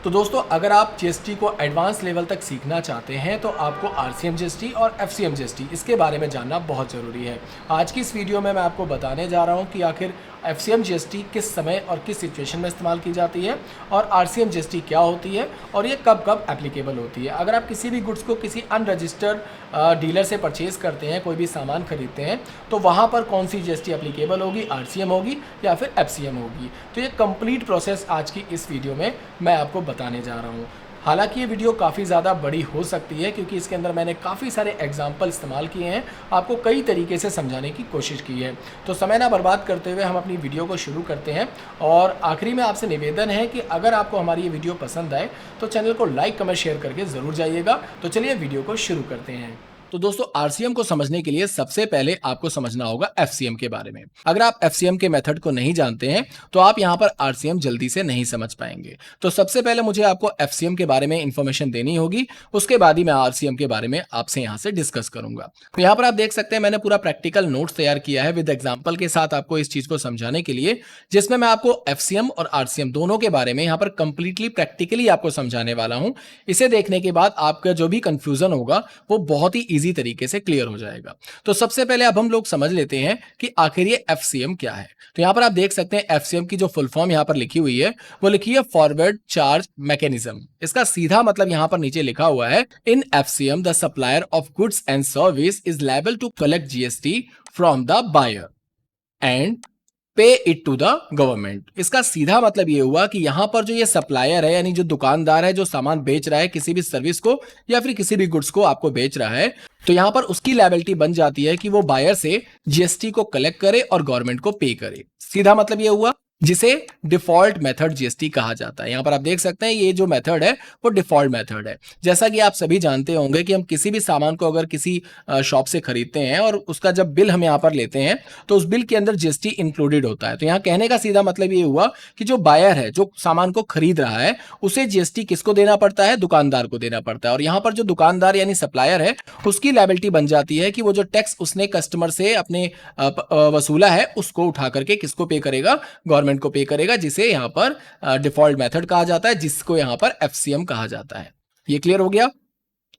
तो दोस्तों अगर आप जीएसटी को एडवांस लेवल तक सीखना चाहते हैं तो आपको आरसीएम जीएसटी और एफसीएम जीएसटी इसके बारे में जानना बहुत ज़रूरी है। आज की इस वीडियो में मैं आपको बताने जा रहा हूं कि आखिर एफसीएम जीएसटी किस समय और किस सिचुएशन में इस्तेमाल की जाती है और आरसीएम जीएसटी क्या होती है और ये कब कब एप्लीकेबल होती है। अगर आप किसी भी गुड्स को किसी अनरजिस्टर्ड डीलर से परचेज़ करते हैं, कोई भी सामान खरीदते हैं, तो वहाँ पर कौन सी जीएसटी एप्लीकेबल होगी, आरसीएम होगी या फिर एफसीएम होगी। तो ये कंप्लीट प्रोसेस आज की इस वीडियो में मैं आपको बताने जा रहा हूँ। हालांकि ये वीडियो काफ़ी ज़्यादा बड़ी हो सकती है क्योंकि इसके अंदर मैंने काफ़ी सारे एग्जाम्पल इस्तेमाल किए हैं, आपको कई तरीके से समझाने की कोशिश की है। तो समय ना बर्बाद करते हुए हम अपनी वीडियो को शुरू करते हैं। और आखिरी में आपसे निवेदन है कि अगर आपको हमारी ये वीडियो पसंद आए तो चैनल को लाइक कमेंट शेयर करके ज़रूर जाइएगा। तो चलिए वीडियो को शुरू करते हैं। तो दोस्तों आरसीएम को समझने के लिए सबसे पहले आपको समझना होगा एफसीएम के बारे में। अगर आप एफसीएम के मेथड को नहीं जानते हैं तो आप यहां पर आरसीएम जल्दी से नहीं समझ पाएंगे। तो सबसे पहले मुझे आपको एफसीएम के बारे में इंफॉर्मेशन देनी होगी, उसके बाद ही मैं आरसीएम के बारे में आपसे यहां से डिस्कस करूंगा। तो यहां पर आप देख सकते हैं मैंने पूरा प्रैक्टिकल नोट्स तैयार किया है विद एग्जाम्पल के साथ आपको इस चीज को समझाने के लिए, जिसमें मैं आपको एफसीएम और आरसीएम दोनों के बारे में यहां पर कंप्लीटली प्रैक्टिकली आपको समझाने वाला हूं। इसे देखने के बाद आपका जो भी कंफ्यूजन होगा वो बहुत ही इजी तरीके से क्लियर हो जाएगा। तो सबसे पहले अब हम लोग समझ लेते हैं कि आखिर ये एफसीएम क्या है। तो यहां पर आप देख सकते हैं एफसीएम की जो फुल फॉर्म यहां पर लिखी हुई है वो लिखी है फॉरवर्ड चार्ज मैकेनिज्म। इसका सीधा मतलब यहां पर नीचे लिखा हुआ है, in FCM the supplier of goods and service is liable to collect GST from the buyer and pay it to the government. इसका सीधा मतलब ये हुआ कि यहां पर जो ये सप्लायर है यानी जो दुकानदार है जो सामान बेच रहा है किसी भी सर्विस को या फिर किसी भी गुड्स को आपको बेच रहा है, तो यहां पर उसकी लायबिलिटी बन जाती है कि वो बायर से जीएसटी को कलेक्ट करे और गवर्नमेंट को पे करे। सीधा मतलब ये हुआ, जिसे डिफॉल्ट मेथड जीएसटी कहा जाता है। यहां पर आप देख सकते हैं ये जो मेथड है वो डिफॉल्ट मेथड है। जैसा कि आप सभी जानते होंगे कि हम किसी भी सामान को अगर किसी शॉप से खरीदते हैं और उसका जब बिल हम यहां पर लेते हैं तो उस बिल के अंदर जीएसटी इंक्लूडेड होता है। तो यहां कहने का सीधा मतलब ये हुआ कि जो बायर है जो सामान को खरीद रहा है उसे जीएसटी किसको देना पड़ता है, दुकानदार को देना पड़ता है। और यहां पर जो दुकानदार यानी सप्लायर है उसकी लायबिलिटी बन जाती है कि वो जो टैक्स उसने कस्टमर से अपने वसूला है उसको उठा करके किसको पे करेगा, गवर्नमेंट को पे करेगा, जिसे यहां पर डिफॉल्ट मेथड कहा जाता है, जिसको यहां पर एफसीएम कहा जाता है। ये क्लियर हो गया।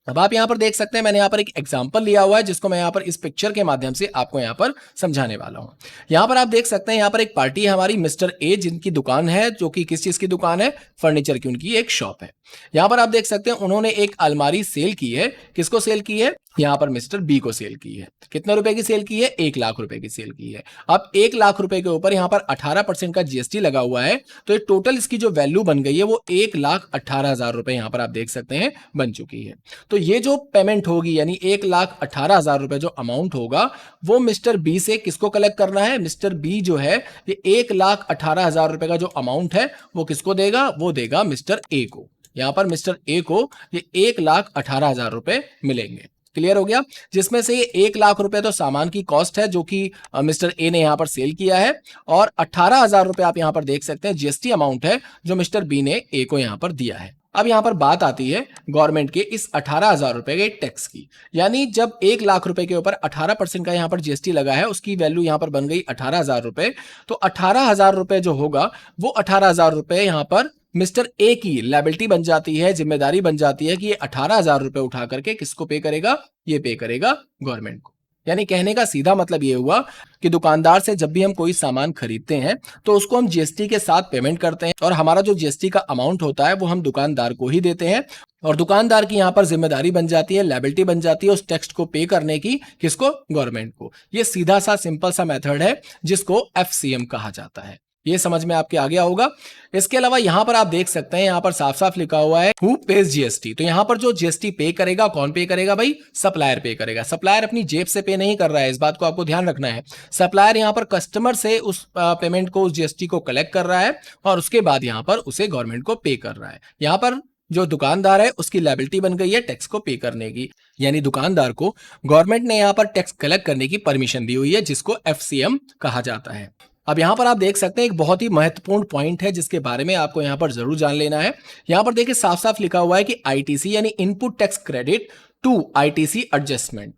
अब आप यहां पर देख सकते हैं मैंने यहां पर एक एग्जांपल लिया हुआ है जिसको मैं यहां पर इस पिक्चर के माध्यम से आपको यहां पर समझाने वाला हूं। यहां पर आप देख सकते हैं यहां पर एक पार्टी है हमारी मिस्टर ए, जिनकी दुकान है, जो कि किस चीज की दुकान है, फर्नीचर की उनकी एक शॉप है। यहां पर आप देख सकते हैं उन्होंने एक अलमारी सेल की है। किसको सेल की है, यहां पर मिस्टर बी को सेल की है। कितने रुपए की सेल की है, 1 लाख रुपए की सेल की है। अब 1 लाख रुपए के ऊपर यहां पर 18% का जीएसटी लगा हुआ है, तो ये टोटल इसकी जो वैल्यू बन गई है वो 1,18,000 रुपए यहां पर आप देख सकते हैं बन चुकी है। तो ये जो पेमेंट होगी यानी 1,18,000 रुपए जो अमाउंट होगा वो मिस्टर बी से किसको कलेक्ट करना है, मिस्टर बी जो है ये 1,18,000 रुपए का जो अमाउंट है वो किसको देगा, वो देगा मिस्टर ए को। यहां पर मिस्टर ए को ये 1,18,000 रुपए मिलेंगे। क्लियर हो गया। जिसमें से ये 1 लाख रुपए तो सामान की कॉस्ट है जो कि मिस्टर ए ने यहां पर सेल किया है, और 18,000 रुपए आप यहां पर देख सकते हैं जीएसटी अमाउंट है जो मिस्टर बी ने ए को यहां पर दिया है। अब यहां पर बात आती है गवर्नमेंट के इस 18,000 रुपए के टैक्स की। यानी जब 1 लाख रुपए के ऊपर 18% का यहां पर जीएसटी लगा है, उसकी वैल्यू यहां पर बन गई 18,000 रुपए। तो 18,000 रुपए जो होगा वो 18,000 रुपए यहां पर मिस्टर ए की लायबिलिटी बन जाती है, जिम्मेदारी बन जाती है कि ये 18,000 रुपए उठा करके किसको पे करेगा, ये पे करेगा गवर्नमेंट को। यानी कहने का सीधा मतलब ये हुआ कि दुकानदार से जब भी हम कोई सामान खरीदते हैं तो उसको हम जीएसटी के साथ पेमेंट करते हैं, और हमारा जो जीएसटी का अमाउंट होता है वो हम दुकानदार को ही देते हैं, और दुकानदार की यहां पर जिम्मेदारी बन जाती है, लायबिलिटी बन जाती है उस टैक्स को पे करने की, किसको, गवर्नमेंट को। ये सीधा सा सिंपल सा मेथड है जिसको एफसीएम कहा जाता है। ये समझ में आपके आ गया होगा। इसके अलावा यहां पर आप देख सकते हैं यहां पर साफ साफ लिखा हुआ है हु पेज जीएसटी। तो यहां पर जो जीएसटी पे करेगा, कौन पे करेगा भाई, सप्लायर पे करेगा। सप्लायर अपनी जेब से पे नहीं कर रहा है, इस बात को आपको ध्यान रखना है। सप्लायर यहां पर कस्टमर से उस पेमेंट को, उस जीएसटी को कलेक्ट कर रहा है और उसके बाद यहां पर उसे गवर्नमेंट को पे कर रहा है। यहां पर जो दुकानदार है उसकी लायबिलिटी बन गई है टैक्स को पे करने की, यानी दुकानदार को गवर्नमेंट ने यहां पर टैक्स कलेक्ट करने की परमिशन दी हुई है, जिसको एफसीएम कहा जाता है। अब यहां पर आप देख सकते हैं एक बहुत ही महत्वपूर्ण पॉइंट है जिसके बारे में आपको यहां पर जरूर जान लेना है। यहां पर देखिए साफ साफ लिखा हुआ है कि आईटीसी यानी input tax credit to ITC adjustment.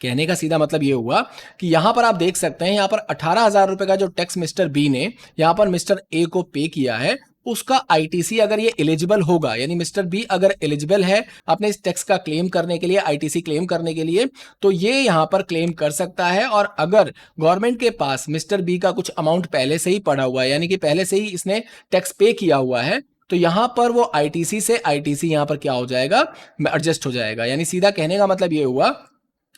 कहने का सीधा मतलब ये हुआ कि यहां पर आप देख सकते हैं यहां पर 18,000 रुपए का जो टैक्स मिस्टर बी ने यहां पर मिस्टर ए को पे किया है, उसका आईटीसी अगर ये एलिजिबल होगा, यानी मिस्टर बी अगर एलिजिबल है अपने इस टैक्स का क्लेम करने के लिए, आईटीसी क्लेम करने के लिए, तो ये यहां पर क्लेम कर सकता है। और अगर गवर्नमेंट के पास मिस्टर बी का कुछ अमाउंट पहले से ही पड़ा हुआ है, यानी कि पहले से ही इसने टैक्स पे किया हुआ है, तो यहां पर वो आईटीसी से आईटीसी यहां पर क्या हो जाएगा, एडजस्ट हो जाएगा। यानी सीधा कहने का मतलब ये हुआ,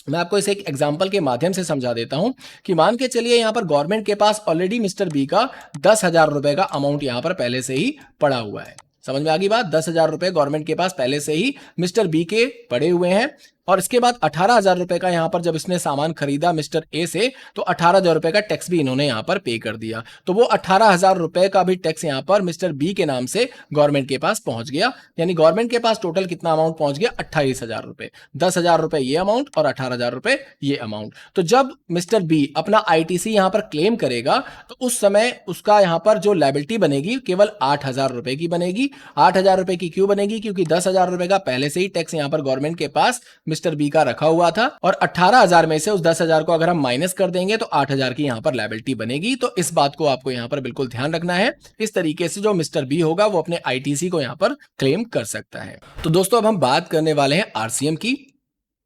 मैं आपको इसे एक एग्जांपल के माध्यम से समझा देता हूं कि मान के चलिए यहां पर गवर्नमेंट के पास ऑलरेडी मिस्टर बी का 10,000 रुपए का अमाउंट यहां पर पहले से ही पड़ा हुआ है। समझ में आ गई बात? 10,000 रुपए गवर्नमेंट के पास पहले से ही मिस्टर बी के पड़े हुए हैं। और इसके बाद 18,000 रुपए का यहां पर जब इसने सामान खरीदा मिस्टर ए से, तो 18,000 रुपए का टैक्स भी इन्होंने यहां पर पे कर दिया। तो वो 18,000 रुपए का भी टैक्स यहां पर मिस्टर बी के नाम से गवर्नमेंट के पास पहुंच गया। यानी गवर्नमेंट के पास टोटल कितना अमाउंट पहुंच गया, 28,000 रुपए। 10,000 रुपए ये अमाउंट और 18,000 रुपए ये अमाउंट। तो जब मिस्टर बी अपना आईटीसी यहां पर क्लेम करेगा, तो उस समय उसका यहां पर जो लायबिलिटी बनेगी केवल 8,000 रुपए की बनेगी। 8,000 रुपए की क्यों बनेगी? क्योंकि 10,000 रुपए का पहले से ही टैक्स यहां पर गवर्नमेंट के पास मिस्टर बी का रखा हुआ था, और 18,000 में से उस 10,000 को अगर हम माइनस कर देंगे तो 8,000 की यहां पर लायबिलिटी बनेगी। तो इस बात को आपको यहां पर बिल्कुल ध्यान रखना है। इस तरीके से जो मिस्टर बी होगा वो अपने आईटीसी को यहां पर क्लेम कर सकता है। तो दोस्तों अब हम बात करने वाले हैं आरसीएम की,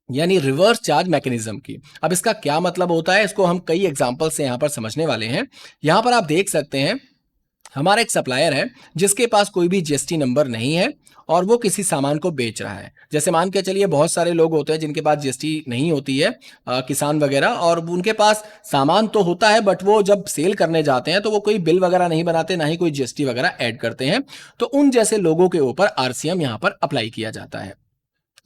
यानी रिवर्स चार्ज मैकेनिज्म की। अब इसका क्या मतलब होता है, इसको हम कई एग्जांपल से यहां पर समझने वाले हैं। यहां पर आप देख सकते हैं हमारा एक सप्लायर है जिसके पास कोई भी जीएसटी नंबर नहीं है और वो किसी सामान को बेच रहा है। जैसे मान के चलिए बहुत सारे लोग होते हैं जिनके पास जीएसटी नहीं होती है, किसान वगैरह, और उनके पास सामान तो होता है बट वो जब सेल करने जाते हैं तो वो कोई बिल वगैरह नहीं बनाते, ना ही कोई जीएसटी वगैरह ऐड करते हैं। तो उन जैसे लोगों के ऊपर आरसीएम यहां पर अप्लाई किया जाता है।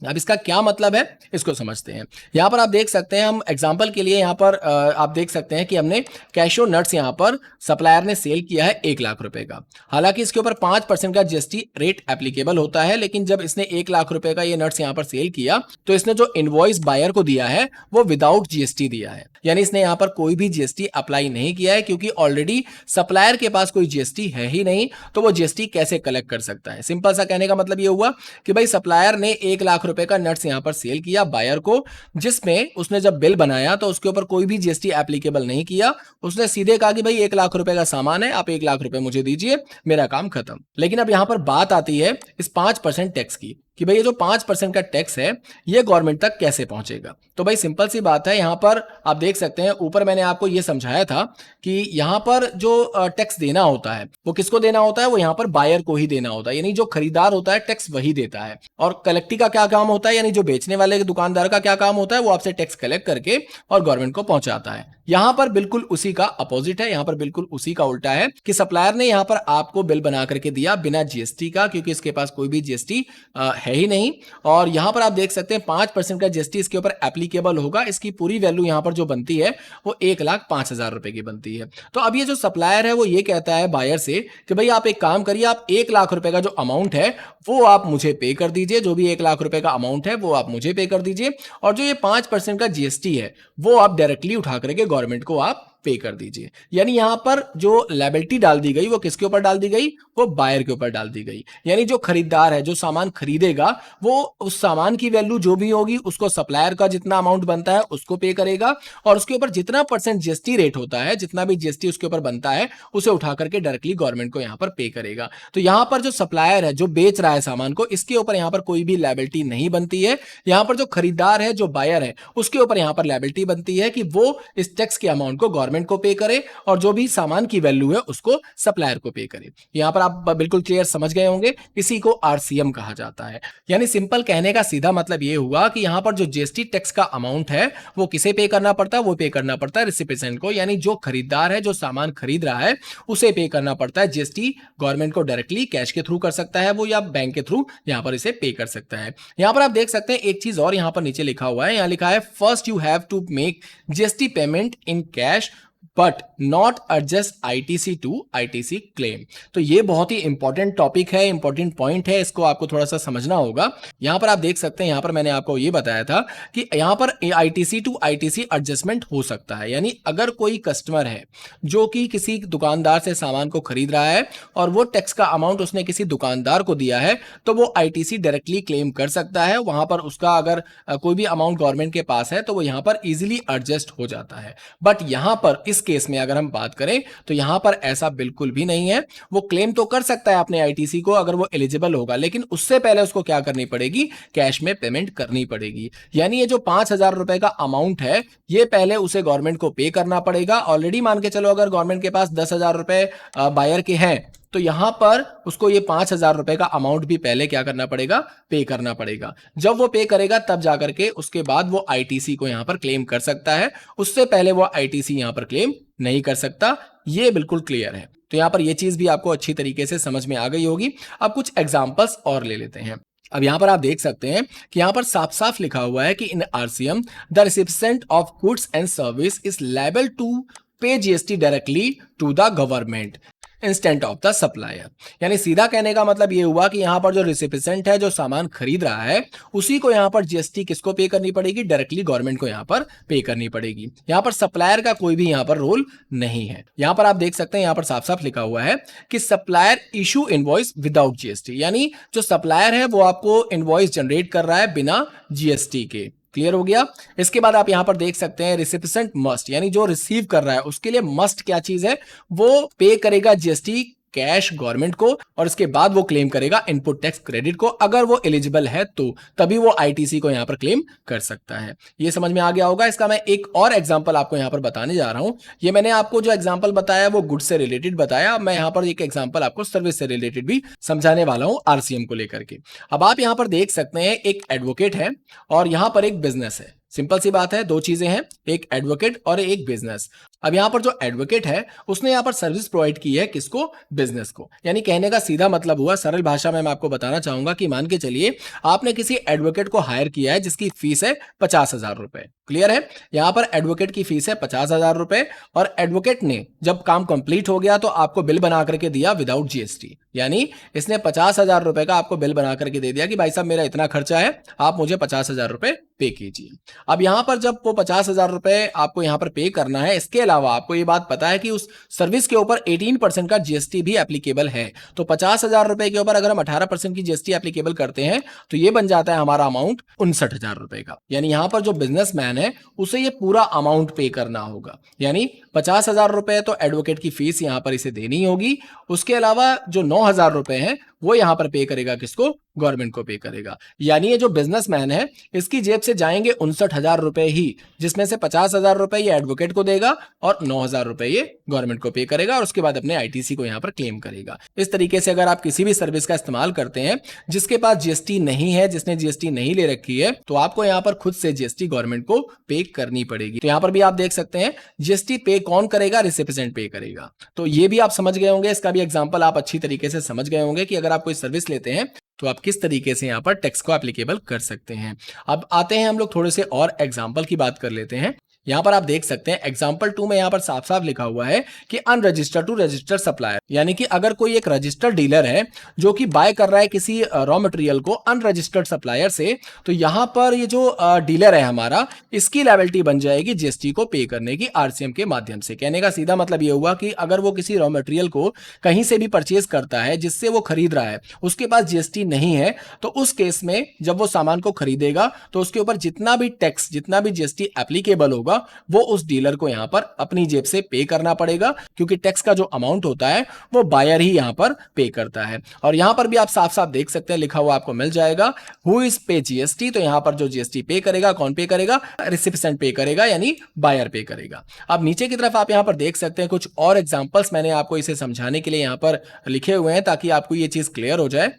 अब इसका क्या मतलब है इसको समझते हैं। यहां पर आप देख सकते हैं, हम एग्जांपल के लिए यहां पर आप देख सकते हैं कि हमने कैशो नट्स यहां पर सप्लायर ने सेल किया है 1,00,000 रुपए का। हालांकि इसके ऊपर 5% का जीएसटी रेट एप्लीकेबल होता है, लेकिन जब इसने 1,00,000 रुपए का ये नट्स यहां पर सेल किया तो इसने जो इनवॉइस बायर को दिया है वो विदाउट जीएसटी दिया है। यानी इसने यहां पर कोई भी जीएसटी अप्लाई नहीं किया है, क्योंकि ऑलरेडी सप्लायर के पास कोई जीएसटी है ही नहीं, तो वो जीएसटी कैसे कलेक्ट कर सकता है। सिंपल सा कहने का मतलब ये हुआ कि भाई सप्लायर ने 1,00,000 रुपए का नट्स यहां पर सेल किया बायर को, जिसमें उसने जब बिल बनाया तो उसके ऊपर कोई भी जीएसटी एप्लीकेबल नहीं किया। उसने सीधे कहा कि भाई 1,00,000 रुपए का सामान है, आप 1,00,000 रुपए मुझे दीजिए, मेरा काम खत्म। लेकिन अब यहां पर बात आती है इस 5% टैक्स की कि भाई ये जो 5% का टैक्स है ये गवर्नमेंट तक कैसे पहुंचेगा। तो भाई सिंपल सी बात है, यहां पर आप देख सकते हैं ऊपर मैंने आपको ये समझाया था कि यहां पर जो टैक्स देना होता है वो किसको देना होता है, वो यहां पर बायर को ही देना होता है। यानी जो खरीदार होता है टैक्स वही देता है। और कलेक्टी का क्या काम होता है, यानी जो बेचने वाले दुकानदार का क्या काम होता है, वो आपसे टैक्स कलेक्ट करके और गवर्नमेंट को पहुंचाता है। यहां पर बिल्कुल उसी का अपोजिट है, यहां पर बिल्कुल उसी का उल्टा है कि सप्लायर ने यहां पर आपको बिल बना करके दिया बिना जीएसटी का, क्योंकि इसके पास कोई भी जीएसटी है ही नहीं। और यहां पर आप देख सकते हैं 5% का जीएसटी इसके ऊपर एप्लीकेबल होगा। इसकी पूरी वैल्यू यहां पर जो बनती है वो 1,05,000 रुपए की बनती है। तो अब ये जो सप्लायर है वो ये कहता है बायर से कि भाई आप एक काम करिए, आप 1,00,000 रुपए का जो अमाउंट है वो आप मुझे पे कर दीजिए, जो भी 1,00,000 रुपए का अमाउंट है वो आप मुझे पे कर दीजिए, और जो ये 5% का जीएसटी है वो आप डायरेक्टली उठा करके गवर्नमेंट को आप पे कर दीजिए। यानी यहां पर जो लायबिलिटी डाल दी गई वो किसके ऊपर डाल दी गई, वो बायर के ऊपर डाल दी गई। यानी जो खरीदार है जो सामान खरीदेगा वो उस सामान की वैल्यू जो भी होगी उसको सप्लायर का जितना अमाउंट बनता है उसको पे करेगा, और उसके ऊपर जितना परसेंट जीएसटी रेट होता है, जितना भी जीएसटी उसके ऊपर बनता है, उसे उठा करके डायरेक्टली गवर्नमेंट को यहां पर पे करेगा। तो यहां पर जो सप्लायर है जो बेच रहा है सामान को, इसके ऊपर यहां पर कोई भी लायबिलिटी नहीं बनती है। यहां पर जो खरीदार है जो बायर है उसके ऊपर यहां पर लायबिलिटी बनती है कि वो इस टैक्स के अमाउंट को गवर्नमेंट को पे करे और जो भी सामान की वैल्यू है उसको सप्लायर को पे करे। यहां पर आप बिल्कुल क्लियर समझ गए होंगे, इसी को आरसीएम कहा जाता है। यानी सिंपल कहने का सीधा मतलब यह हुआ कि यहां पर जो जीएसटी टैक्स का अमाउंट है वो किसे पे करना पड़ता है, वो पे करना पड़ता है रिसिपिएंट को, यानी जो खरीदार है जो सामान खरीद रहा है उसे पे करना पड़ता है जीएसटी। गवर्नमेंट को डायरेक्टली कैश के थ्रू कर सकता है वो, या बैंक के थ्रू यहां पर इसे पे कर सकता है। यहां पर आप देख सकते हैं एक चीज और यहां पर नीचे लिखा हुआ है, यहां लिखा है first you have to make GST payment in cash but not adjust ITC to ITC claim. तो ये बहुत ही इंपॉर्टेंट टॉपिक है, इंपॉर्टेंट पॉइंट है, इसको आपको थोड़ा सा समझना होगा। यहां पर आप देख सकते हैं, यहां पर मैंने आपको ये बताया था कि यहां पर आईटीसी टू आईटीसी एडजस्टमेंट हो सकता है। यानी अगर कोई कस्टमर है जो कि किसी दुकानदार से सामान को खरीद रहा है और वो टैक्स का अमाउंट उसने किसी दुकानदार को दिया है, तो वो आईटीसी डायरेक्टली क्लेम कर सकता है। वहां पर उसका अगर कोई भी अमाउंट गवर्नमेंट के पास है तो वो यहां पर इजीली एडजस्ट हो जाता है। बट यहां पर इस केस में अगर हम बात करें तो यहां पर ऐसा बिल्कुल भी नहीं है। वो क्लेम तो कर सकता है अपने आईटीसी को अगर वो एलिजिबल होगा, लेकिन उससे पहले उसको क्या करनी पड़ेगी, कैश में पेमेंट करनी पड़ेगी। यानी ये जो 5,000 रुपए का अमाउंट है ये पहले उसे गवर्नमेंट को पे करना पड़ेगा। ऑलरेडी मान के चलो अगर गवर्नमेंट के पास 10,000 रुपए बायर के हैं तो यहां पर उसको ये 5,000 रुपए का अमाउंट भी पहले क्या करना पड़ेगा, पे करना पड़ेगा। जब वो पे करेगा तब जाकर के उसके बाद वो आईटीसी को यहां पर क्लेम कर सकता है, उससे पहले वो आईटीसी यहां पर क्लेम नहीं कर सकता। ये बिल्कुल क्लियर है। तो यहां पर ये चीज भी आपको अच्छी तरीके से समझ में आ गई होगी। अब कुछ एग्जांपल्स और ले लेते हैं। अब यहां पर आप देख सकते हैं कि यहां पर साफ साफ लिखा हुआ है कि in RCM the recipient of goods and service is liable to pay GST directly to the government instant of the supplier. यानी सीधा कहने का मतलब ये हुआ कि यहां पर जो रिसिपिएंट है, जो सामान खरीद रहा है, उसी को यहां पर जीएसटी किसको पे करनी पड़ेगी, डायरेक्टली गवर्नमेंट को यहां पर पे करनी पड़ेगी। यहां पर सप्लायर का कोई भी यहां पर रोल नहीं है। यहां पर आप देख सकते हैं यहां पर साफ साफ लिखा हुआ है कि supplier issue invoice without GST. यानी जो सप्लायर है वो आपको इनवॉइस जनरेट कर रहा है बिना जीएसटी के। क्लियर हो गया। इसके बाद आप यहां पर देख सकते हैं रिसिपिएंट मस्ट, यानी जो रिसीव कर रहा है उसके लिए मस्ट क्या चीज है, वो पे करेगा जीएसटी कैश गवर्नमेंट को और इसके बाद वो क्लेम करेगा इनपुट टैक्स क्रेडिट को। अगर वो एलिजिबल है तो तभी वो आईटीसी को यहां पर क्लेम कर सकता है। ये समझ में आ गया होगा। इसका मैं एक और एग्जांपल आपको यहां पर बताने जा रहा हूं। ये मैंने आपको जो एग्जांपल बताया वो गुड्स से रिलेटेड बताया, मैं यहां पर एक एग्जांपल आपको सर्विस से रिलेटेड भी समझाने वाला हूं आरसीएम को लेकर के। अब आप यहां पर देख सकते हैं एक एडवोकेट है और यहां पर एक बिजनेस है। सिंपल सी बात है, दो चीजें हैं, एक एडवोकेट और एक बिजनेस। अब यहां पर जो एडवोकेट है उसने यहां पर सर्विस प्रोवाइड की है किसको, बिजनेस को। यानी कहने का सीधा मतलब हुआ, सरल भाषा में मैं आपको बताना चाहूंगा कि मान के चलिए आपने किसी एडवोकेट को हायर किया है जिसकी फीस है 50,000 रुपए। क्लियर है। यहां पर एडवोकेट की फीस है 50,000 रुपए और एडवोकेट ने जब काम कंप्लीट हो गया तो आपको बिल बना करके दिया विदाउट जीएसटी। यानी इसने 50,000 रुपए का आपको बिल बना करके दे दिया कि भाई साहब मेरा इतना खर्चा है, आप मुझे 50,000 रुपए पे कीजिए। अब यहां पर जब वो 50,000 रुपए आपको यहां पर पे करना है, इसके अलावा आपको ये बात पता है कि उस सर्विस के ऊपर 18% का जीएसटी भी एप्लीकेबल है। तो 50,000 रुपए के ऊपर अगर हम 18% की जीएसटी एप्लीकेबल करते हैं तो ये बन जाता है हमारा अमाउंट 59,000 रुपए का। यानी यहां पर जो बिजनेसमैन है उसे ये पूरा अमाउंट पे करना होगा। यानी 50,000 रुपए तो एडवोकेट की फीस यहां पर इसे देनी होगी, उसके अलावा जो 9,000 रुपए हैं वो यहां पर पे करेगा किसको, गवर्नमेंट को पे करेगा। यानी ये जो बिजनेसमैन है इसकी जेब से जाएंगे 59,000 रुपए ही, जिसमें से 50,000 रुपए ये एडवोकेट को देगा और 9,000 रुपए ये गवर्नमेंट को पे करेगा और उसके बाद अपने आईटीसी को यहां पर क्लेम करेगा। इस तरीके से अगर आप किसी भी सर्विस का इस्तेमाल करते हैं जिसके पास जीएसटी नहीं है, जिसने जीएसटी नहीं ले रखी है, तो आपको यहां पर खुद से जीएसटी गवर्नमेंट को पे करनी पड़ेगी। तो यहां पर भी आप देख सकते हैं जीएसटी पे कौन करेगा, रिसिपिएंट पे करेगा। तो ये भी आप समझ गए होंगे, इसका भी एग्जांपल आप अच्छी तरीके से समझ गए होंगे कि अगर आप कोई सर्विस लेते हैं तो आप किस तरीके से यहां पर टैक्स को एप्लीकेबल कर सकते हैं। अब आते हैं हम लोग थोड़े से और एग्जांपल की बात कर लेते हैं। यहां पर आप देख सकते हैं एग्जांपल 2 में यहां पर साफ साफ लिखा हुआ है कि अनरजिस्टर्ड टू रजिस्टर्ड सप्लायर। यानी कि अगर कोई एक रजिस्टर्ड डीलर है जो कि बाय कर रहा है किसी रॉ मटेरियल को अनरजिस्टर्ड सप्लायर से, तो यहां पर ये जो डीलर है हमारा, इसकी लायबिलिटी बन जाएगी जीएसटी को पे करने की आरसीएम के माध्यम से। कहने का सीधा मतलब ये हुआ कि अगर वो किसी रॉ मटेरियल को कहीं से भी परचेज करता है जिससे वो खरीद रहा है, उसके पास जीएसटी नहीं है, तो उस केस में जब वो सामान को खरीदेगा तो उसके ऊपर जितना भी टैक्स, जितना भी जीएसटी एप्लीकेबल होगा वो उस डीलर को यहां पर अपनी जेब से पे करना पड़ेगा, क्योंकि टैक्स का जो अमाउंट होता है वो बायर ही यहां पर पे करता है। और यहां पर भी आप साफ साफ देख सकते हैं लिखा हुआ आपको मिल जाएगा हु इज पे जीएसटी। तो यहां पर जो जीएसटी पे करेगा, कौन पे करेगा, रिसिपिएंट पे करेगा, यानी बायर पे करेगा। अब नीचे की तरफ आप यहां पर देख सकते हैं कुछ और एग्जांपल्स मैंने आपको इसे समझाने के लिए यहां पर लिखे हुए हैं ताकि आपको ये चीज क्लियर हो जाए।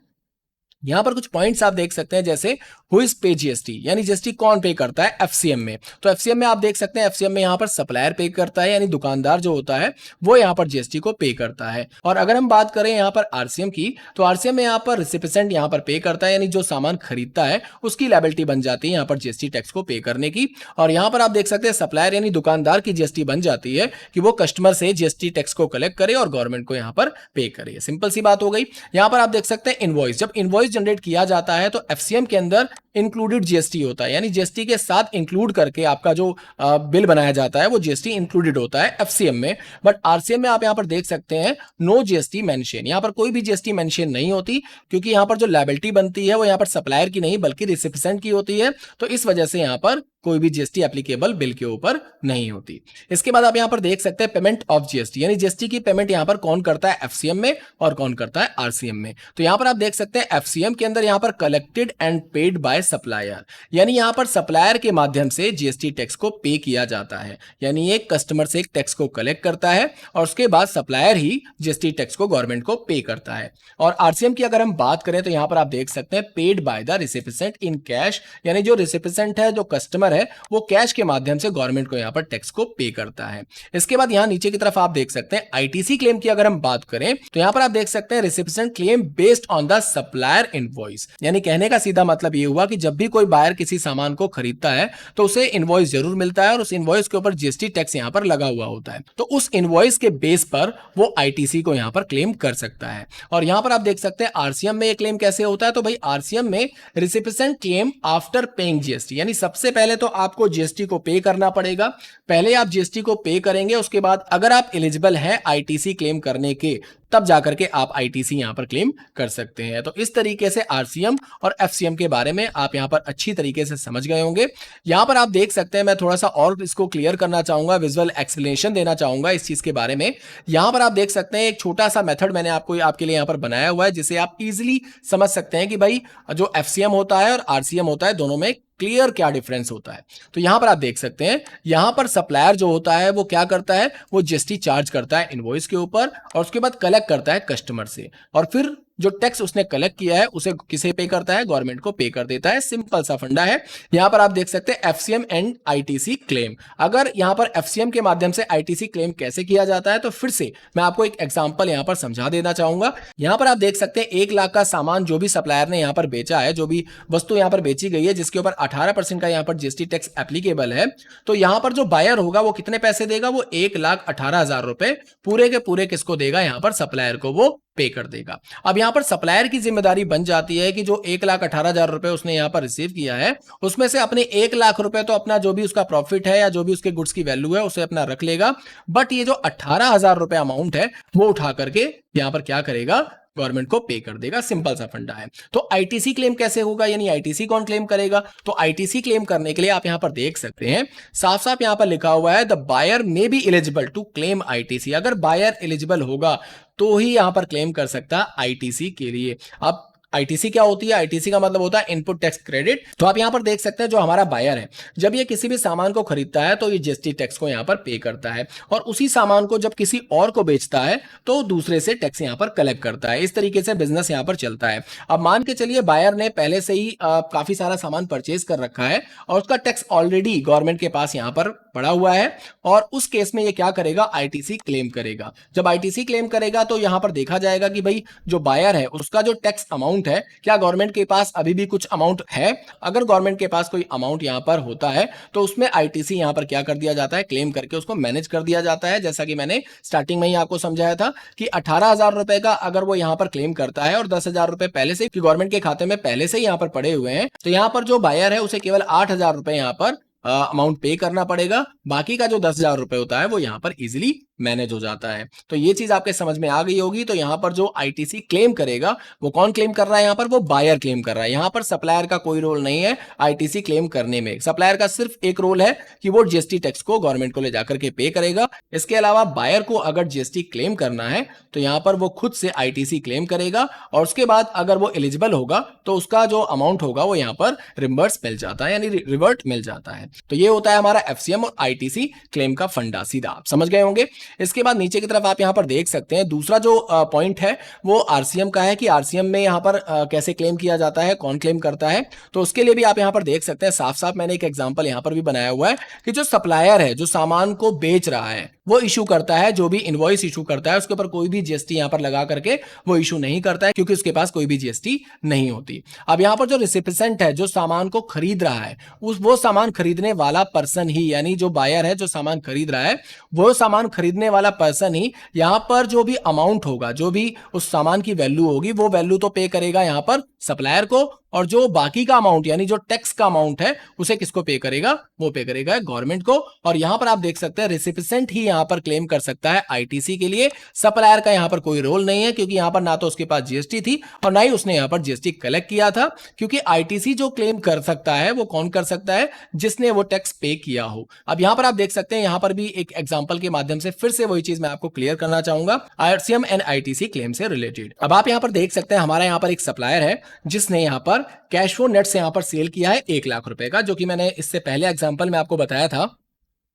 यहां पर कुछ पॉइंट्स आप देख सकते हैं जैसे हु इज पे जीएसटी, यानी जीएसटी कौन पे करता है एफसीएम में। तो एफसीएम में आप देख सकते हैं एफसीएम में यहां पर सप्लायर पे करता है, यानी दुकानदार जो होता है वो यहां पर जीएसटी को पे करता है। और अगर हम बात करें यहां पर आरसीएम की, तो आरसीएम में यहां पर रिसिपिएंट यहां पर पे करता है, यानी जो सामान खरीदता है उसकी लायबिलिटी बन जाती है यहां पर जीएसटी टैक्स को पे करने की। और यहां पर आप देख सकते हैं सप्लायर यानी दुकानदार की जीएसटी बन जाती है कि वो कस्टमर से जीएसटी टैक्स को कलेक्ट करे और गवर्नमेंट को यहां पर पे करे। सिंपल सी बात हो गई। यहां पर आप देख सकते हैं इनवॉइस, जब इनवॉइस जनरेट किया जाता है तो एफसीएम के अंदर इंक्लूडेड जीएसटी होता है, यानी जीएसटी के साथ इंक्लूड करके आपका जो बिल बनाया जाता है वो जीएसटी इंक्लूडेड होता है एफसीएम में। बट आरसीएम में आप यहां पर देख सकते हैं नो जीएसटी मेंशन, यहां पर कोई भी जीएसटी मेंशन नहीं होती, क्योंकि यहां पर जो लायबिलिटी बनती है वो यहां पर सप्लायर की नहीं बल्कि रिसिपिएंट की होती है। तो इस वजह से यहां पर कोई भी जीएसटी एप्लीकेबल बिल के ऊपर नहीं होती। इसके बाद आप यहां पर देख सकते हैं पेमेंट ऑफ जीएसटी, यानी जीएसटी की पेमेंट यहां पर कौन करता है, एफसीएम में, और कौन करता है, आरसीएम में। तो यहां पर आप देख सकते हैं एफसीएम के अंदर यहां पर collected and paid by supplier, यानी यहां पर सप्लायर के माध्यम से जीएसटी टैक्स को पे किया जाता है, यानी एक कस्टमर से एक टैक्स को कलेक्ट करता है और उसके बाद सप्लायर ही जीएसटी टैक्स को गवर्नमेंट को पे करता है। और आरसीएम की अगर हम बात करें तो यहां पर आप देख सकते हैं paid by the recipient in cash, यानी जो रिसिपिएंट है, जो कस्टमर है, वो कैश के माध्यम से गवर्नमेंट को यहां पर टैक्स को पे करता है। इसके बाद यहां नीचे की तरफ आप देख सकते हैं आईटीसी क्लेम की अगर हम बात करें तो यहां पर आप देख सकते हैं recipient claim based on the supplier invoice, यानी कहने का सीधा मतलब ये हुआ कि जब भी कोई बायर किसी सामान को खरीदता है तो उसे इनवॉइस जरूर मिलता है और उस इनवॉइस के ऊपर जीएसटी टैक्स यहां पर लगा हुआ होता है, तो उस इनवॉइस के बेस पर वो आईटीसी को यहां पर क्लेम कर सकता है। और यहां पर आप देख सकते हैं आरसीएम में ये क्लेम कैसे होता है, तो भाई आरसीएम में recipient claim after paying GST, यानी सबसे पहले तो आपको जीएसटी को पे करना पड़ेगा, पहले आप जीएसटी को पे करेंगे, उसके बाद अगर आप एलिजिबल हैं आईटीसी क्लेम करने के तब जाकर के आप आईटीसी यहां पर क्लेम कर सकते हैं। तो इस तरीके से आरसीएम और एफसीएम के बारे में आप यहां पर अच्छी तरीके से समझ गए होंगे। यहां पर आप देख सकते हैं, मैं थोड़ा सा और इसको क्लियर करना चाहूंगा, विजुअल एक्सप्लेनेशन देना चाहूंगा इस चीज के बारे में। यहां पर आप देख सकते हैं एक छोटा सा मेथड मैंने आपके लिए यहां पर बनाया हुआ है, जिसे आप इजिली समझ सकते हैं कि भाई जो एफसीएम होता है और आरसीएम होता है दोनों में क्लियर क्या डिफरेंस होता है। तो यहां पर आप देख सकते हैं, यहां पर सप्लायर जो होता है वो क्या करता है, वो जीएसटी चार्ज करता है इनवॉइस के ऊपर और उसके बाद कलेक्ट करता है कस्टमर से, और फिर जो टैक्स उसने कलेक्ट किया है उसे किसे पे करता है, गवर्नमेंट को पे कर देता है। सिंपल सा फंडा है। यहां पर आप देख सकते हैं एफसीएम एंड आईटीसी क्लेम। अगर यहां पर एफसीएम के माध्यम से आईटीसी क्लेम कैसे किया जाता है, तो फिर से मैं आपको एक एग्जांपल यहां पर समझा देना चाहूंगा। यहां पर आप देख सकते हैं 1 लाख का सामान जो भी सप्लायर ने यहां पर बेचा है, जो भी वस्तु यहां पर बेची गई है जिसके ऊपर 18% का यहां पर जीएसटी टैक्स एप्लीकेबल है, तो यहां पर जो बायर होगा वो कितने पैसे देगा, वो 1,18,000 रुपए पूरे के पूरे किसको देगा, यहां पर सप्लायर को वो पे कर देगा। अब यहां पर सप्लायर की जिम्मेदारी बन जाती है कि जो 1,18,000 रुपए उसने यहां पर रिसीव किया है उसमें से अपने 1 लाख रुपए तो अपना जो भी उसका प्रॉफिट है या जो भी उसके गुड्स की वैल्यू है उसे अपना रख लेगा, बट ये जो 18,000 रुपए अमाउंट है वो उठा करके यहां पर क्या करेगा, गवर्नमेंट को पे कर देगा। सिंपल सा फंडा है। तो आईटीसी क्लेम कैसे होगा, यानी आईटीसी कौन क्लेम करेगा, तो आईटीसी क्लेम करने के लिए आप यहां पर देख सकते हैं साफ साफ यहां पर लिखा हुआ है the buyer may be eligible to claim ITC. अगर बायर एलिजिबल होगा तो ही यहां पर क्लेम कर सकता है आईटीसी के लिए। अब आईटीसी क्या होती है, आईटीसी का मतलब होता है इनपुट टैक्स क्रेडिट। तो आप यहां पर देख सकते हैं जो हमारा बायर है जब ये किसी भी सामान को खरीदता है तो ये जीएसटी टैक्स को यहां पर पे करता है, और उसी सामान को जब किसी और को बेचता है तो दूसरे से टैक्स यहां पर कलेक्ट करता है। इस तरीके से बिजनेस यहां पर चलता है। अब मान के चलिए बायर ने पहले से ही काफी सारा सामान परचेज कर रखा है और उसका टैक्स ऑलरेडी गवर्नमेंट के पास यहां पर पड़ा हुआ है, और उस केस में ये क्या करेगा, आईटीसी क्लेम करेगा। जब आईटीसी क्लेम करेगा तो यहां पर देखा जाएगा कि भाई जो बायर है उसका जो टैक्स अमाउंट है, क्या गवर्नमेंट के पास अभी भी कुछ अमाउंट है। अगर गवर्नमेंट के पास कोई अमाउंट यहां पर होता है तो उसमें आईटीसी यहां पर क्या कर दिया जाता है, क्लेम करके उसको मैनेज कर दिया जाता है। जैसा कि मैंने स्टार्टिंग में ही आपको समझाया था कि 18,000 रुपए का अगर वो यहां पर क्लेम करता है और 10,000 रुपए पहले से गवर्नमेंट के खाते में पहले से ही यहां पर पड़े हुए हैं, तो यहां पर जो बायर है उसे केवल 8,000 रुपए यहां पर अमाउंट पे करना पड़ेगा। बाकी का जो 10,000 रुपए होता है वो यहां पर इजीली मैनेज हो जाता है। तो ये चीज आपके समझ में आ गई होगी। तो यहां पर जो आईटीसी क्लेम करेगा वो कौन क्लेम कर रहा है, यहां पर वो बायर क्लेम कर रहा है। यहां पर सप्लायर का कोई रोल नहीं है आईटीसी क्लेम करने में। सप्लायर का सिर्फ एक रोल है कि वो जीएसटी टैक्स को गवर्नमेंट को ले जाकर के पे करेगा। इसके अलावा बायर को अगर जीएसटी क्लेम करना है तो यहां पर वो खुद से आईटीसी क्लेम करेगा, और उसके बाद अगर वो एलिजिबल होगा तो उसका जो अमाउंट होगा वो यहां पर रिम्बर्स मिल जाता है, यानी रिवर्ट मिल जाता है। तो ये होता है हमारा एफसीएम और आईटीसी क्लेम का फंडा, सीधा आप समझ गए होंगे। इसके बाद नीचे की तरफ आप यहां पर देख सकते हैं दूसरा जो पॉइंट है वो आरसीएम का है कि आरसीएम में यहां पर कैसे क्लेम किया जाता है, कौन क्लेम करता है। तो उसके लिए भी आप यहां पर देख सकते हैं साफ साफ मैंने एक एग्जांपल यहां पर भी बनाया हुआ है कि जो सप्लायर है जो सामान को बेच रहा है वो इशू करता है, जो भी इनवॉइस इशू करता है उसके ऊपर कोई भी जीएसटी यहां पर लगा करके वो इशू नहीं करता है, क्योंकि उसके पास कोई भी जीएसटी नहीं होती। अब यहां पर जो रिसिपिएंट है जो सामान को खरीद रहा है वो सामान खरीदने वाला पर्सन ही, यानी जो बायर है जो सामान खरीद रहा है वो सामान खरीदने खरीदने वाला पर्सन ही यहाँ पर जो भी अमाउंट होगा, जो भी उस सामान की वैल्यू होगी, वो वैल्यू तो पे करेगा यहाँ पर सप्लायर को, और जो बाकी का अमाउंट यानी जो टैक्स का अमाउंट है उसे किसको पे करेगा, वो पे करेगा गवर्नमेंट को। और यहां पर आप देख सकते हैं रेसिपिएंट ही यहां पर क्लेम कर सकता है आईटीसी के लिए। सप्लायर का यहां पर कोई रोल नहीं है, क्योंकि यहां पर ना तो उसके पास जीएसटी थी और ना ही उसने यहां पर जीएसटी कलेक्ट किया था, क्योंकि आईटीसी जो क्लेम कर सकता है वो कौन कर सकता है, जिसने वो टैक्स पे किया हो। अब यहां पर आप देख सकते हैं, यहां पर भी एक एग्जांपल के माध्यम से फिर से वही चीज मैं आपको क्लियर करना चाहूंगा आरसीएम एंड आईटीसी क्लेम से रिलेटेड। अब आप यहां पर देख सकते हैं हमारा यहां पर एक सप्लायर है जिसने यहां पर कैश फ्लो नेट से यहां पर सेल किया है 1 लाख रुपए का, जो कि मैंने इससे पहले एग्जांपल में आपको बताया था।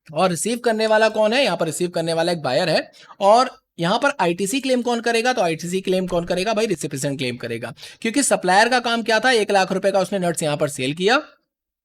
और रिसीव करने वाला कौन है, यहां पर रिसीव करने वाला एक बायर है। और यहां पर आईटीसी क्लेम कौन करेगा, तो आईटीसी क्लेम कौन करेगा भाई, रिसिपिएंट क्लेम करेगा, क्योंकि सप्लायर का काम क्या था, 1 लाख रुपए का उसने नट्स यहां पर सेल किया,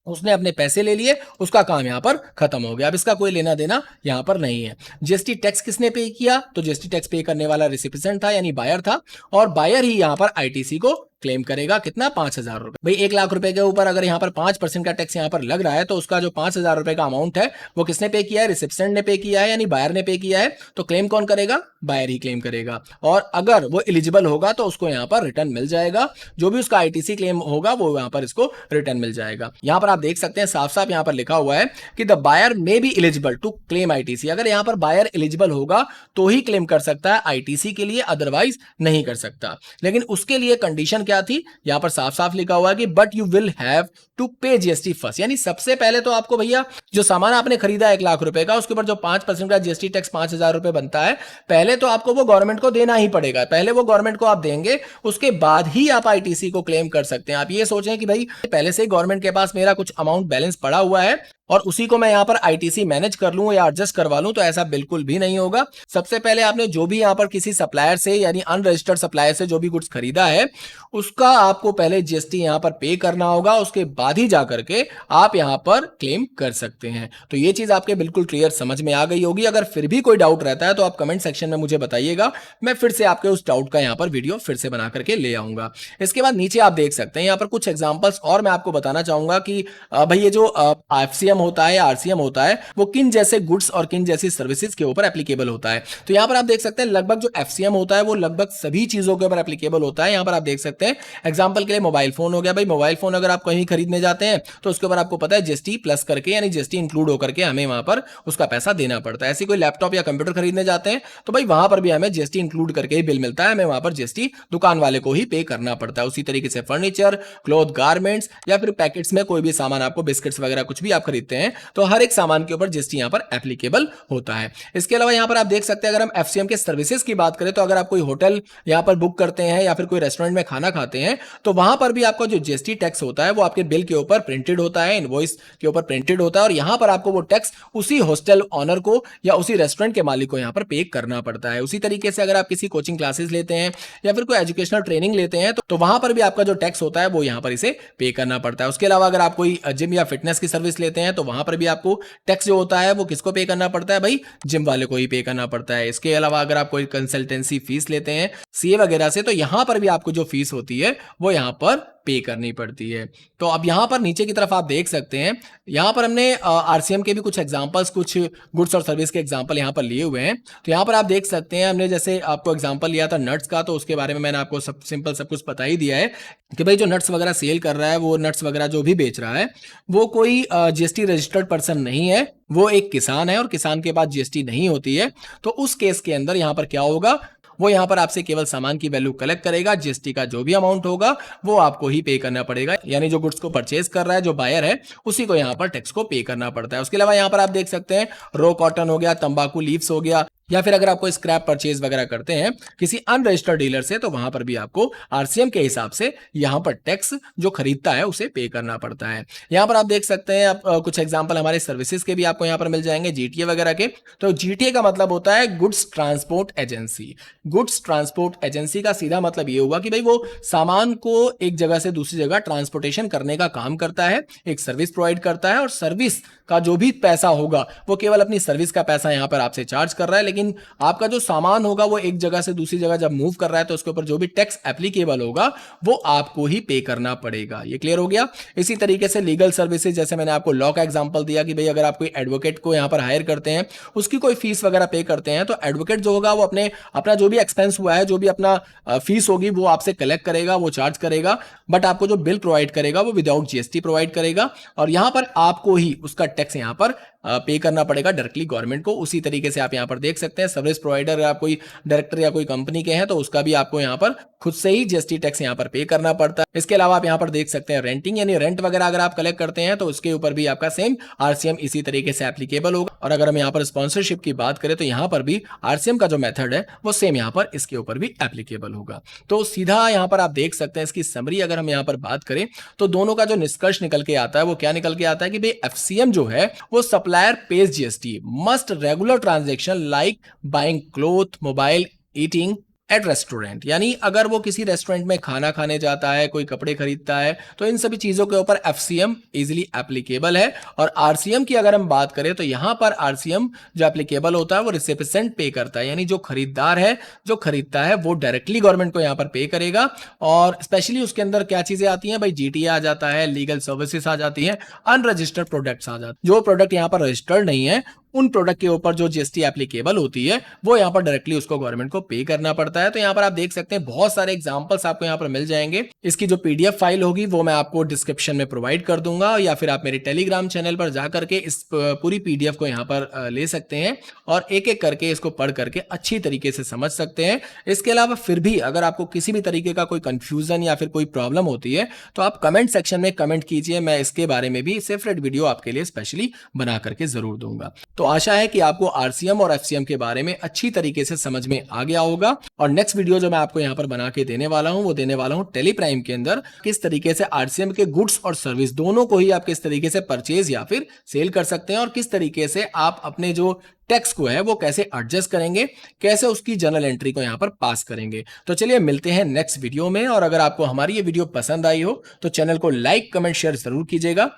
उसने अपने पैसे ले लिए, उसका काम यहां पर खत्म हो गया। अब इसका कोई लेना देना यहां पर नहीं है। जीएसटी टैक्स किसने पे किया, तो जीएसटी टैक्स पे करने वाला रिसिपिएंट था यानी बायर था, और बायर ही यहां पर आईटीसी को क्लेम करेगा कितना, 5,000 रुपए। भाई 1 लाख रुपए के ऊपर अगर यहाँ पर 5% का टैक्स यहाँ पर लग रहा है, तो उसका जो 5,000 रुपए का अमाउंट है वो किसने पे किया है, रिसिपिएंट ने पे किया है यानी बायर ने पे किया है। तो क्लेम कौन करेगा, बायर ही क्लेम करेगा। और अगर वो एलिजिबल होगा तो उसको यहाँ पर रिटर्न मिल जाएगा, जो भी उसका आईटीसी क्लेम होगा वो यहाँ पर इसको रिटर्न मिल जाएगा। यहाँ पर आप देख सकते हैं साफ साफ यहाँ पर लिखा हुआ है कि the buyer may be eligible to claim ITC. अगर यहाँ पर बायर एलिजिबल होगा तो ही क्लेम कर सकता है आईटीसी के लिए, अदरवाइज नहीं कर सकता। लेकिन उसके लिए कंडीशन क्या थी, यहाँ पर साफ साफ लिखा हुआ है कि but you will have to pay GST first, यानी सबसे पहले तो आपको भैया जो सामान आपने खरीदा 1 लाख रुपए का, उसके ऊपर जो 5% का जीएसटी टैक्स 5,000 रुपए बनता है, पहले तो आपको वो गवर्नमेंट को देना ही पड़ेगा। पहले वो गवर्नमेंट को आप देंगे, उसके बाद ही आप आईटीसी को क्लेम कर सकते हैं। आप ये सोचें कि भाई पहले से ही गवर्नमेंट के पास मेरा कुछ अमाउंट बैलेंस पड़ा हुआ है और उसी को मैं यहाँ पर आईटीसी मैनेज कर लूं या एडजस्ट करवा लूं, तो ऐसा बिल्कुल भी नहीं होगा। सबसे पहले आपने जो भी यहाँ पर किसी सप्लायर से यानी अनरजिस्टर्ड सप्लायर से जो भी गुड्स खरीदा है, उसका आपको पहले जीएसटी यहाँ पर पे करना होगा, उसके बाद ही जाकर के आप यहाँ पर क्लेम कर सकते हैं। तो ये चीज आपके बिल्कुल क्लियर समझ में आ गई होगी। अगर फिर भी कोई डाउट रहता है तो आप कमेंट सेक्शन में मुझे बताइएगा, मैं फिर से आपके उस डाउट का यहाँ पर वीडियो फिर से बना करके ले आऊंगा। इसके बाद नीचे आप देख सकते हैं यहाँ पर कुछ एग्जाम्पल्स और मैं आपको बताना चाहूंगा कि भाई ये जो एफसीएम होता है या आरसीएम होता है वो किन जैसे गुड्स और किन जैसी सर्विसेज के ऊपर एप्लीकेबल होता है। तो यहां पर आप देख सकते हैं लगभग जो एफसीएम होता है वो लगभग सभी चीजों के ऊपर एप्लीकेबल होता है। यहां पर आप देख सकते हैं एग्जांपल के लिए मोबाइल फोन हो गया। भाई मोबाइल फोन अगर आप कहीं खरीदने जाते हैं तो उसके ऊपर आपको पता है जीएसटी प्लस करके यानी जीएसटी इंक्लूड होकर के हमें वहां पर उसका पैसा देना पड़ता है। ऐसी कोई लैपटॉप या कंप्यूटर खरीदने जाते हैं तो भाई वहां पर भी हमें जीएसटी इंक्लूड करके ही बिल मिलता है, हमें वहां पर जीएसटी दुकान वाले को ही पे करना पड़ता है। उसी तरीके से फर्नीचर, क्लॉथ, गारमेंट्स या फिर पैकेट्स में कोई भी सामान आपको बिस्किट्स वगैरह कुछ भी आप खरीदते हैं तो हर एक सामान के ऊपर जीएसटी यहां पर एप्लीकेबल होता है। इसके अलावा यहां पर आप देख सकते हैं अगर हम एफसीएम के सर्विसेज की बात करें तो अगर आप कोई होटल यहां पर बुक करते हैं या फिर कोई रेस्टोरेंट में खाना खाते हैं तो वहां पर भी आपका जो जीएसटी टैक्स होता है वो आपके बिल के ऊपर प्रिंटेड होता है, इनवॉइस के ऊपर प्रिंटेड होता है और यहां पर आपको वो टैक्स उसी हॉस्टल ऑनर को या उसी रेस्टोरेंट के मालिक को यहां पर पे करना पड़ता है। उसी तरीके से अगर आप किसी कोचिंग क्लासेस लेते हैं या फिर कोई एजुकेशनल ट्रेनिंग लेते हैं तो वहां पर भी आपका जो टैक्स होता है वो यहां पर इसे पे करना पड़ता है। उसके अलावा अगर आप कोई जिम या फिटनेस की सर्विस लेते हैं तो वहां पर भी आपको टैक्स जो होता है वो किसको पे करना पड़ता है, भाई जिम वाले को ही पे करना पड़ता है। इसके अलावा अगर आप कोई कंसल्टेंसी फीस लेते हैं सीए वगैरह से तो यहां पर भी आपको जो फीस होती है वो यहां पर पे करनी पड़ती है। तो अब यहां पर नीचे की तरफ आप देख सकते हैं यहां पर हमने आरसीएम के भी कुछ एग्जांपल्स, कुछ गुड्स और सर्विस के एग्जांपल यहां पर लिए हुए हैं। तो यहां पर आप देख सकते हैं हमने जैसे आपको एग्जांपल लिया था नट्स का, तो उसके बारे में मैंने आपको सब सिंपल सब कुछ बता ही दिया है कि भाई जो नट्स वगैरह सेल कर रहा है, वो नट्स वगैरह जो भी बेच रहा है वो कोई जीएसटी रजिस्टर्ड पर्सन नहीं है, वो एक किसान है और किसान के पास जीएसटी नहीं होती है। तो उस केस के अंदर यहां पर क्या होगा, वो यहां पर आपसे केवल सामान की वैल्यू कलेक्ट करेगा, जीएसटी का जो भी अमाउंट होगा वो आपको ही पे करना पड़ेगा, यानी जो गुड्स को परचेज कर रहा है जो बायर है उसी को यहां पर टैक्स को पे करना पड़ता है। उसके अलावा यहां पर आप देख सकते हैं रॉ कॉटन हो गया, तंबाकू लीव्स हो गया, या फिर अगर आप कोई स्क्रैप परचेज वगैरह करते हैं किसी अनरजिस्टर्ड डीलर से तो वहां पर भी आपको आरसीएम के हिसाब से यहां पर टैक्स जो खरीदता है उसे पे करना पड़ता है। यहां पर आप देख सकते हैं आप कुछ एग्जांपल हमारे सर्विसेज के भी आपको यहां पर मिल जाएंगे, जीटीए वगैरह के। तो जीटीए का मतलब होता है goods transport agency. Goods transport agency का सीधा मतलब ये हुआ कि भाई वो सामान को एक जगह से दूसरी जगह ट्रांसपोर्टेशन करने का काम करता है, एक सर्विस प्रोवाइड करता है और सर्विस का जो भी पैसा होगा वो केवल अपनी सर्विस का पैसा यहां पर आपसे चार्ज कर रहा है, लेकिन लेकिन आपका जो सामान होगा वो एक जगह से दूसरी जगह जब मूव कर रहा है तो उसके ऊपर जो भी टैक्स एप्लीकेबल होगा वो आपको ही पे करना पड़ेगा। ये क्लियर हो गया। इसी तरीके से लीगल सर्विसेज, जैसे मैंने आपको लॉ का एग्जांपल दिया कि भाई अगर आप कोई एडवोकेट को यहाँ पर हायर करते हैं, उसकी कोई फीस वगैरह पे करते हैं, तो एडवोकेट जो होगा वो अपना जो भी एक्सपेंस हुआ है, जो भी अपना फीस होगी वो आपसे कलेक्ट करेगा, वो चार्ज करेगा, बट आपको जो बिल प्रोवाइड करेगा वो विदाउट जीएसटी प्रोवाइड करेगा और यहाँ पर आपको ही उसका टैक्स यहाँ पर पे करना पड़ेगा डायरेक्टली गवर्नमेंट को। उसी तरीके से आप यहाँ पर देख सकते हैं सर्विस प्रोवाइडर, आप कोई डायरेक्टर या कोई कंपनी के हैं तो उसका भी आपको यहाँ पर खुद से ही जीएसटी टैक्स यहाँ पर पे करना पड़ता है। इसके अलावा आप यहाँ पर देख सकते हैं रेंटिंग, यानी रेंट वगैरह अगर आप कलेक्ट करते हैं तो उसके ऊपर भी आपका सेम आरसीएम इसी तरीके से एप्लीकेबल होगा। और अगर हम यहाँ पर स्पॉन्सरशिप की बात करें तो यहाँ पर भी आरसीएम का जो मेथड है वो सेम यहाँ पर इसके ऊपर भी एप्लीकेबल होगा। तो सीधा यहाँ पर आप देख सकते हैं इसकी समरी अगर हम यहाँ पर बात करें तो दोनों का जो निष्कर्ष निकल के आता है वो क्या निकल के आता है कि भाई एफसीएम जो है वो supplier page GST must regular transaction like buying cloth, mobile, eating at restaurant, यानी अगर वो किसी रेस्टोरेंट में खाना खाने जाता है, कोई कपड़े खरीदता है, तो इन सभी चीजों के ऊपर एफसीएम इजीली एप्लीकेबल है। और आरसीएम की अगर हम बात करें तो यहां पर आरसीएम जो एप्लीकेबल होता है वो रिसिपिएंट पे करता है, यानी जो खरीदार है, जो खरीदता है वो डायरेक्टली गवर्नमेंट को यहां पर पे करेगा। और स्पेशली उसके अंदर क्या चीजें आती हैं भाई, जीटीए आ जाता है, लीगल सर्विसेज आ जाती है, अनरजिस्टर्ड प्रोडक्ट्स आ जाते हैं। जो प्रोडक्ट यहां पर रजिस्टर्ड नहीं है उन प्रोडक्ट के ऊपर जो जीएसटी एप्लीकेबल होती है वो यहाँ पर डायरेक्टली उसको गवर्नमेंट को पे करना पड़ता है। तो यहाँ पर आप देख सकते हैं बहुत सारे एग्जांपल्स आपको यहाँ पर मिल जाएंगे। इसकी जो पीडीएफ फाइल होगी वो मैं आपको डिस्क्रिप्शन में प्रोवाइड कर दूंगा, या फिर आप मेरे टेलीग्राम चैनल पर जाकर के इस पूरी पीडीएफ को यहाँ पर ले सकते हैं और एक एक करके इसको पढ़ करके अच्छी तरीके से समझ सकते हैं। इसके अलावा फिर भी अगर आपको किसी भी तरीके का कोई कंफ्यूजन या फिर कोई प्रॉब्लम होती है तो आप कमेंट सेक्शन में कमेंट कीजिए, मैं इसके बारे में भी सेपरेट वीडियो आपके लिए स्पेशली बना करके जरूर दूंगा। तो आशा है कि आपको आरसीएम और एफसीएम के बारे में अच्छी तरीके से समझ में आ गया होगा। और नेक्स्ट वीडियो जो मैं आपको यहां पर बना के देने वाला हूं वो देने वाला हूं टेलीप्राइम के अंदर किस तरीके से आरसीएम के गुड्स और सर्विस दोनों को ही आप किस तरीके से परचेज या फिर सेल कर सकते हैं और किस तरीके से आप अपने जो टैक्स को है वो कैसे एडजस्ट करेंगे, कैसे उसकी जर्नल एंट्री को यहां पर पास करेंगे। तो चलिए मिलते हैं नेक्स्ट वीडियो में। और अगर आपको हमारी ये वीडियो पसंद आई हो तो चैनल को लाइक, कमेंट, शेयर जरूर कीजिएगा।